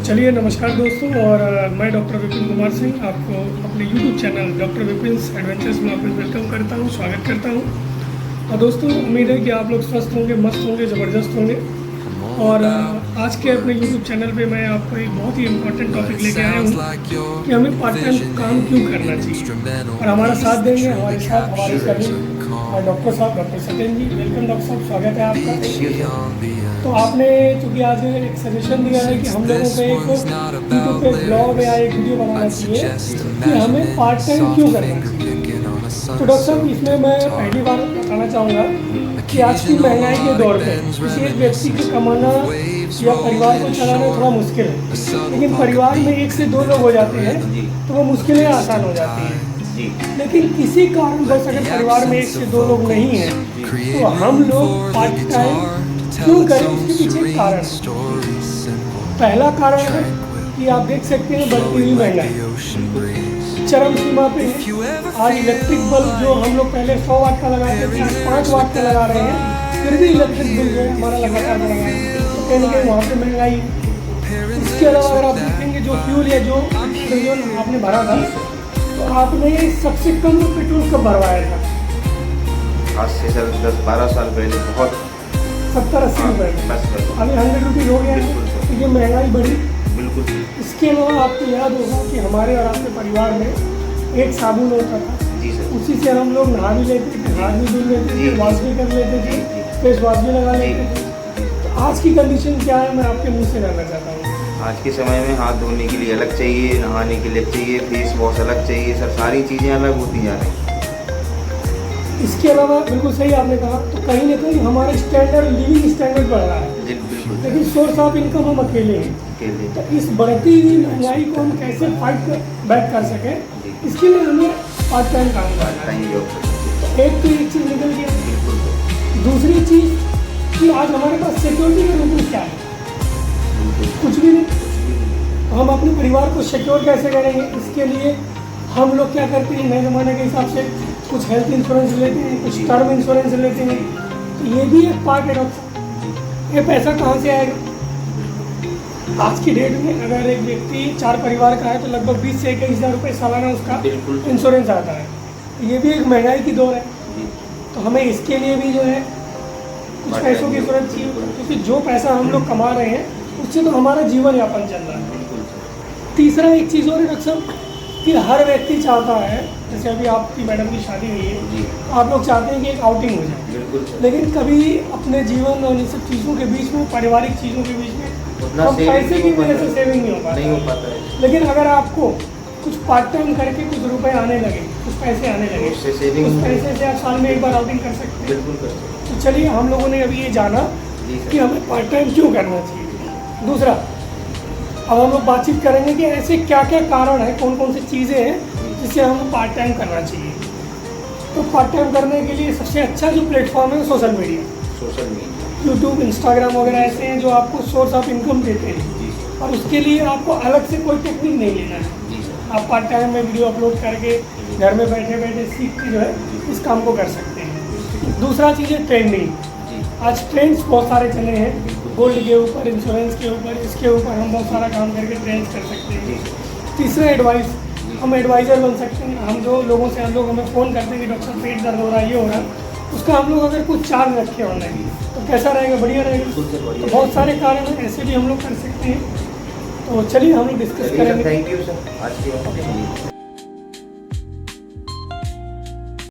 चलिए नमस्कार दोस्तों, और मैं डॉक्टर विपिन कुमार सिंह आपको अपने YouTube चैनल डॉक्टर विपिन्स एडवेंचर्स में आपको वेलकम करता हूँ, स्वागत करता हूँ। और दोस्तों उम्मीद है कि आप लोग स्वस्थ होंगे, मस्त होंगे, ज़बरदस्त होंगे। और आज के अपने YouTube चैनल पे मैं आपको एक बहुत ही इम्पोर्टेंट टॉपिक लेके आया हूँ कि हमें पार्ट टाइम काम क्यों करना चाहिए। और हमारा साथ देंगे हमारे साथ हमारे कभी डॉक्टर साहब, डॉक्टर सत्यन जी। वेलकम डॉक्टर साहब, स्वागत है आपका। तो आपने चूँकि आज एक सजेशन दिया है कि हम लोगों को एक यूट्यूब पे ब्लॉग या एक वीडियो बनाना चाहिए कि हमें पार्ट टाइम क्यों करना चाहिए। तो डॉक्टर साहब, इसमें मैं पहली बार बताना चाहूँगा कि आज की महंगाई के दौर पे किसी एक व्यक्ति को कमाना या परिवार को चलाना थोड़ा मुश्किल है, लेकिन परिवार में 1 से 2 लोग हो जाते हैं तो वो मुश्किलें आसान हो जाती हैं। लेकिन किसी कारणवश अगर परिवार में 1 से 2 लोग नहीं हैं तो हम लोग पार्ट टाइम क्यों करें, उसके पीछे एक कारण है। पहला कारण है कि आप देख सकते हैं बढ़ती हुई महंगाई चरम सीमा पे है। आज इलेक्ट्रिक बल्ब जो हम लोग पहले 100 वाट का लगाते थे, 5 वाट का लगा रहे हैं, फिर भी इलेक्ट्रिक बिल जो है हमारा लगातार बढ़ रहा है। तो कहीं ना कहीं वहाँ पे महंगाई। इसके अलावा अगर आप देखेंगे जो फ्यूल या जो पेट्रोल आपने भरा था, तो आपने सबसे कम पेट्रोल कब भरवाया था? आज से 10-12 साल पहले बहुत 70-80 रुपये। अभी 100 रुपीज़ हो गया है, तो ये महंगाई बढ़ी। बिल्कुल। इसके अलावा आपको याद होगा कि हमारे और आपके परिवार में एक साबुन होता था, जी सर। उसी से हम लोग नहा भी लेते थे, हाथ भी धुल लेते थे, वॉश भी कर लेते थे, फेस वॉश भी लगा लेते थे। तो आज की कंडीशन क्या है, मैं आपके मुंह से जानना चाहता हूँ। आज के समय में हाथ धोने के लिए अलग चाहिए, नहाने के लिए चाहिए, फेस वॉश अलग चाहिए सर, सारी चीज़ें अलग होती जा रही हैं। इसके अलावा बिल्कुल सही आपने कहा, तो कहीं ना कहीं हमारा स्टैंडर्ड, लिविंग स्टैंडर्ड बढ़ रहा है, लेकिन सोर्स ऑफ इनकम हम अकेले हैं। तो इस बढ़ती हुई महंगाई को हम कैसे फाइट बैक कर सकें, इसके लिए हमें पार्ट टाइम काम करना है। तो एक तो एक चीज़ निकल गया। दूसरी चीज़ कि आज हमारे पास सिक्योरिटी का रूप क्या है? कुछ भी नहीं। तो हम अपने परिवार को सिक्योर कैसे करेंगे? इसके लिए हम लोग क्या करते हैं, नए ज़माने के हिसाब से कुछ हेल्थ इंश्योरेंस लेते हैं, कुछ टर्म इंश्योरेंस लेते हैं। तो ये भी एक पार्ट है डॉक्टर। ये पैसा कहाँ से आएगा? आज की डेट में अगर एक व्यक्ति 4 परिवार का है तो लगभग 20 से 21 हज़ार रुपये सालाना उसका इंश्योरेंस आता है। तो ये भी एक महंगाई की दौर है। तो हमें इसके लिए भी जो है कुछ पैसों की जरूरत चाहिए, क्योंकि जो पैसा हम लोग कमा रहे हैं उससे तो हमारा जीवन यापन चल रहा है। तीसरा एक चीज़ और है डॉक्टर साहब कि हर व्यक्ति चाहता है, जैसे अभी आपकी मैडम की शादी हुई है, तो आप लोग चाहते हैं कि एक आउटिंग हो जाए, लेकिन कभी अपने जीवन और इन सब चीज़ों के बीच में, पारिवारिक चीज़ों के बीच में हम पैसे की वजह से सेविंग नहीं हो पाता है। लेकिन अगर आपको कुछ पार्ट टाइम करके कुछ रुपए आने लगे, कुछ पैसे आने लगे, उस पैसे से आप साल में एक बार आउटिंग कर सकते हैं। तो चलिए, हम लोगों ने अभी ये जाना कि हमें पार्ट टाइम क्यों करना चाहिए। दूसरा, अब हम लोग बातचीत करेंगे कि ऐसे क्या क्या कारण है, कौन कौन सी चीज़ें हैं जिससे हमें पार्ट टाइम करना चाहिए। तो पार्ट टाइम करने के लिए सबसे अच्छा जो प्लेटफॉर्म है सोशल मीडिया, यूट्यूब, इंस्टाग्राम वगैरह ऐसे हैं जो आपको सोर्स ऑफ इनकम देते हैं, और उसके लिए आपको अलग से कोई टेक्निक नहीं लेना है। आप पार्ट टाइम में वीडियो अपलोड करके घर में बैठे बैठे सीख के जो है इस काम को कर सकते हैं। दूसरा चीज़ है ट्रेंडिंग। आज ट्रेंड्स बहुत सारे चले हैं, गोल्ड के ऊपर, इंश्योरेंस के ऊपर, इसके ऊपर हम बहुत सारा काम करके ट्रेंड्स कर सकते हैं। तीसरा एडवाइस, हम एडवाइज़र बन सकते हैं। हम जो लोगों से, हम लोग हमें फ़ोन करते हैं कि डॉक्टर साहब पेट दर्द हो रहा है, ये हो रहा है, उसका हम लोग अगर कुछ चार्ज रखे ऑनलाइन तो कैसा रहेगा? बढ़िया रहेगा। तो बहुत सारे कारण हैं, ऐसे भी हम लोग कर सकते हैं। तो चलिए हम लोग डिस्कस करेंगे। थैंक यू सर आज की बात।